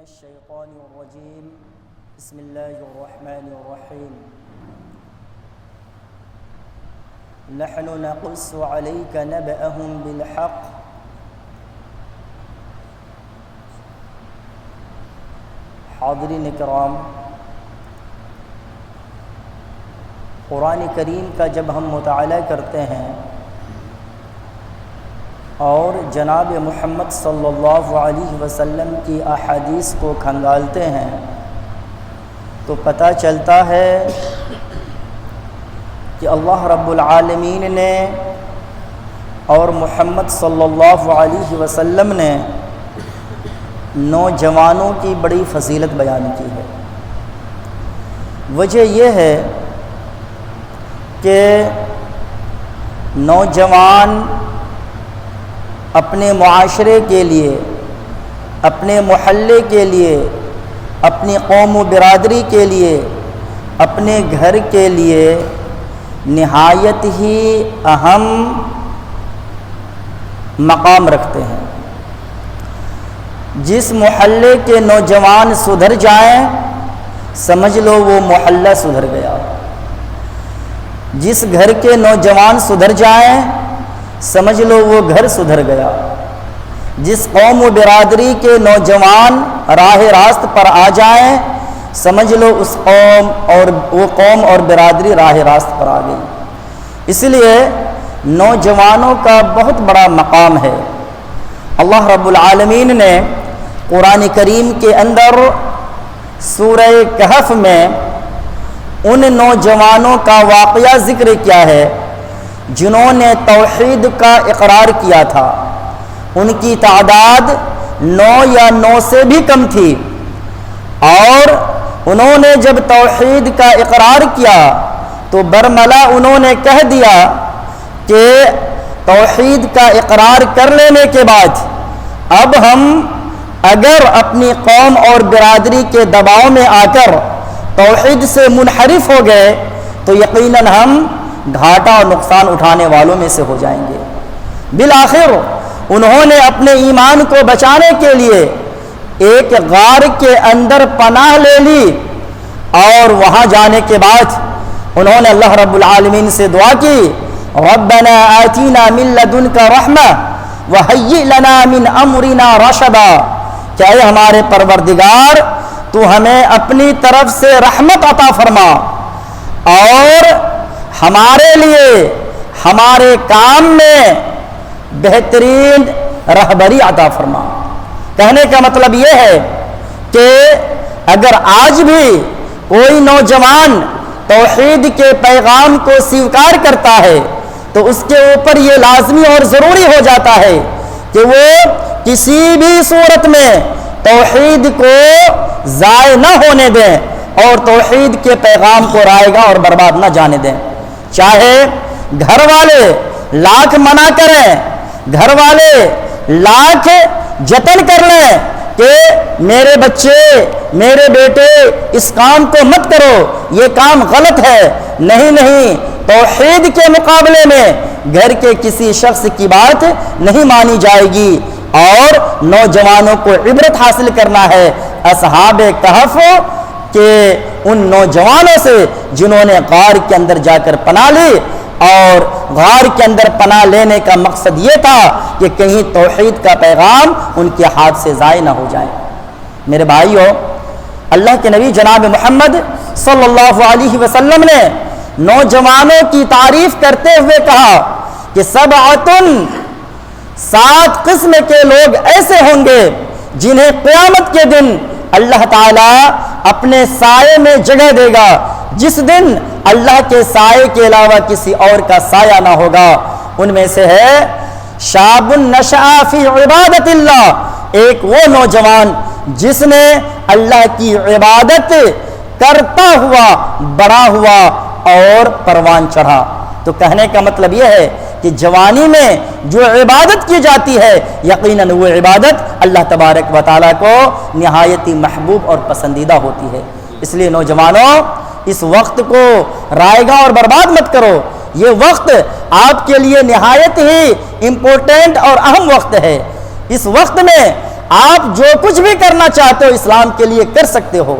الشيطان الرجيم بسم الله الرحمن الرحيم نحن نقص عليك نبأهم بالحق حاضرین اکرام، قرآن کریم کا جب ہم مطالعہ کرتے ہیں اور جناب محمد صلی اللہ علیہ وسلم کی احادیث کو کھنگالتے ہیں تو پتہ چلتا ہے کہ اللہ رب العالمین نے اور محمد صلی اللہ علیہ وسلم نے نوجوانوں کی بڑی فضیلت بیان کی ہے۔ وجہ یہ ہے کہ نوجوان اپنے معاشرے کے لیے، اپنے محلے کے لیے، اپنی قوم و برادری کے لیے، اپنے گھر کے لیے نہایت ہی اہم مقام رکھتے ہیں۔ جس محلے کے نوجوان سدھر جائیں سمجھ لو وہ محلہ سدھر گیا، جس گھر کے نوجوان سدھر جائیں سمجھ لو وہ گھر سدھر گیا، جس قوم و برادری کے نوجوان راہ راست پر آ جائیں سمجھ لو اس قوم اور وہ قوم اور برادری راہ راست پر آ گئی۔ اس لیے نوجوانوں کا بہت بڑا مقام ہے۔ اللہ رب العالمین نے قرآن کریم کے اندر سورہ کہف میں ان نوجوانوں کا واقعہ ذکر کیا ہے جنہوں نے توحید کا اقرار کیا تھا۔ ان کی تعداد 9 یا 9 سے بھی کم تھی، اور انہوں نے جب توحید کا اقرار کیا تو برملا انہوں نے کہہ دیا کہ توحید کا اقرار کر لینے کے بعد اب ہم اگر اپنی قوم اور برادری کے دباؤ میں آ کر توحید سے منحرف ہو گئے تو یقیناً ہم گھاٹا اور نقصان اٹھانے والوں میں سے ہو جائیں گے۔ بالآخر انہوں نے اپنے ایمان کو بچانے کے لیے ایک غار کے اندر پناہ لے لی، اور وہاں جانے کے بعد انہوں نے اللہ رب العالمین سے دعا کی، ربنا آتینا من لدنک رحمہ وہیئ لنا من امرنا رشدا، کہ اے ہمارے پروردگار تو ہمیں اپنی طرف سے رحمت عطا فرما اور ہمارے لیے ہمارے کام میں بہترین رہبری عطا فرما۔ کہنے کا مطلب یہ ہے کہ اگر آج بھی کوئی نوجوان توحید کے پیغام کو سویکار کرتا ہے تو اس کے اوپر یہ لازمی اور ضروری ہو جاتا ہے کہ وہ کسی بھی صورت میں توحید کو ضائع نہ ہونے دیں اور توحید کے پیغام کو رائیگاں اور برباد نہ جانے دیں۔ چاہے گھر والے لاکھ منع کریں، گھر والے لاکھ جتن کر لیں کہ میرے بچے، میرے بیٹے اس کام کو مت کرو، یہ کام غلط ہے، نہیں، توحید کے مقابلے میں گھر کے کسی شخص کی بات نہیں مانی جائے گی۔ اور نوجوانوں کو عبرت حاصل کرنا ہے اصحاب کہف کہ ان نوجوانوں سے جنہوں نے غار کے اندر جا کر پناہ لی، اور غار کے اندر پناہ لینے کا مقصد یہ تھا کہ کہیں توحید کا پیغام ان کے ہاتھ سے ضائع نہ ہو جائے۔ میرے بھائیو، اللہ کے نبی جناب محمد صلی اللہ علیہ وسلم نے نوجوانوں کی تعریف کرتے ہوئے کہا کہ 7 قسم کے لوگ ایسے ہوں گے جنہیں قیامت کے دن اللہ تعالیٰ اپنے سائے میں جگہ دے گا، جس دن اللہ کے سائے کے علاوہ کسی اور کا سایہ نہ ہوگا۔ ان میں سے ہے شاب نشأ فی عبادت اللہ، ایک وہ نوجوان جس نے اللہ کی عبادت کرتا ہوا بڑا ہوا اور پروان چڑھا۔ تو کہنے کا مطلب یہ ہے کہ جوانی میں جو عبادت کی جاتی ہے یقیناً وہ عبادت اللہ تبارک و تعالیٰ کو نہایت ہی محبوب اور پسندیدہ ہوتی ہے۔ اس لیے نوجوانوں، اس وقت کو رائیگاں اور برباد مت کرو۔ یہ وقت آپ کے لیے نہایت ہی امپورٹنٹ اور اہم وقت ہے۔ اس وقت میں آپ جو کچھ بھی کرنا چاہتے ہو اسلام کے لیے کر سکتے ہو۔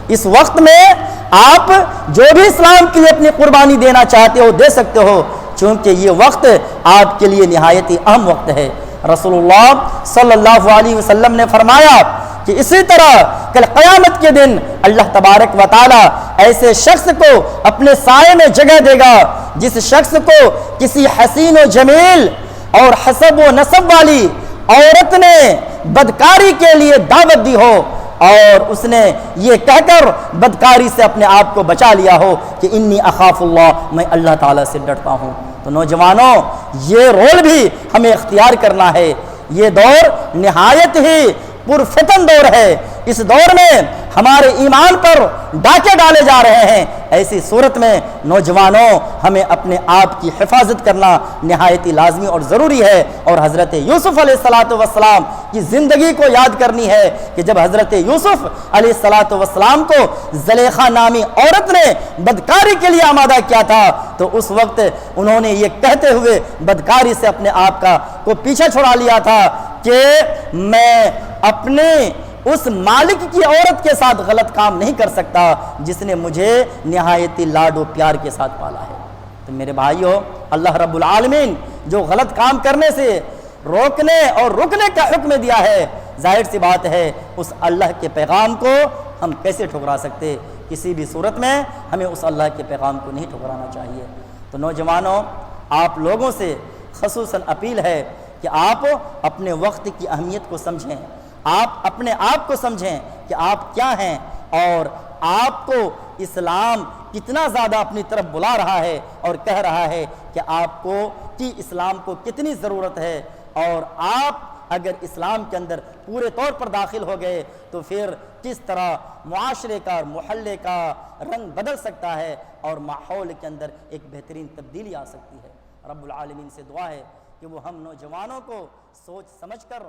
اس وقت میں آپ جو بھی اسلام کے لیے اپنی قربانی دینا چاہتے ہو دے سکتے ہو، چونکہ یہ وقت آپ کے لیے نہایت ہی اہم وقت ہے۔ رسول اللہ صلی اللہ علیہ وسلم نے فرمایا کہ اسی طرح کل قیامت کے دن اللہ تبارک و تعالی ایسے شخص کو اپنے سائے میں جگہ دے گا جس شخص کو کسی حسین و جمیل اور حسب و نسب والی عورت نے بدکاری کے لیے دعوت دی ہو اور اس نے یہ کہہ کر بدکاری سے اپنے آپ کو بچا لیا ہو کہ انی اخاف اللہ، میں اللہ تعالیٰ سے ڈرتا ہوں۔ تو نوجوانوں، یہ رول بھی ہمیں اختیار کرنا ہے۔ یہ دور نہایت ہی پرفتن دور ہے۔ اس دور میں ہمارے ایمان پر ڈاکے ڈالے جا رہے ہیں۔ ایسی صورت میں نوجوانوں، ہمیں اپنے آپ کی حفاظت کرنا نہایت لازمی اور ضروری ہے۔ اور حضرت یوسف علیہ السلام کی زندگی کو یاد کرنی ہے کہ جب حضرت یوسف علیہ السلام کو زلیخا نامی عورت نے بدکاری کے لیے آمادہ کیا تھا تو اس وقت انہوں نے یہ کہتے ہوئے بدکاری سے اپنے آپ کو پیچھے چھڑا لیا تھا کہ میں اپنے اس مالک کی عورت کے ساتھ غلط کام نہیں کر سکتا جس نے مجھے نہایت لاڈ و پیار کے ساتھ پالا ہے۔ تو میرے بھائیو، اللہ رب العالمین جو غلط کام کرنے سے روکنے اور رکنے کا حکم دیا ہے، ظاہر سی بات ہے اس اللہ کے پیغام کو ہم کیسے ٹھکرا سکتے؟ کسی بھی صورت میں ہمیں اس اللہ کے پیغام کو نہیں ٹھکرانا چاہیے۔ تو نوجوانوں، آپ لوگوں سے خصوصاً اپیل ہے کہ آپ اپنے وقت کی اہمیت کو سمجھیں، آپ اپنے آپ کو سمجھیں کہ آپ کیا ہیں اور آپ کو اسلام کتنا زیادہ اپنی طرف بلا رہا ہے اور کہہ رہا ہے کہ آپ کو کہ اسلام کو کتنی ضرورت ہے، اور آپ اگر اسلام کے اندر پورے طور پر داخل ہو گئے تو پھر کس طرح معاشرے کا اور محلے کا رنگ بدل سکتا ہے اور ماحول کے اندر ایک بہترین تبدیلی آ سکتی ہے۔ رب العالمین سے دعا ہے کہ وہ ہم نوجوانوں کو سوچ سمجھ کر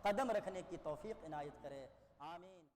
قدم رکھنے کی توفیق عنایت کرے۔ آمین۔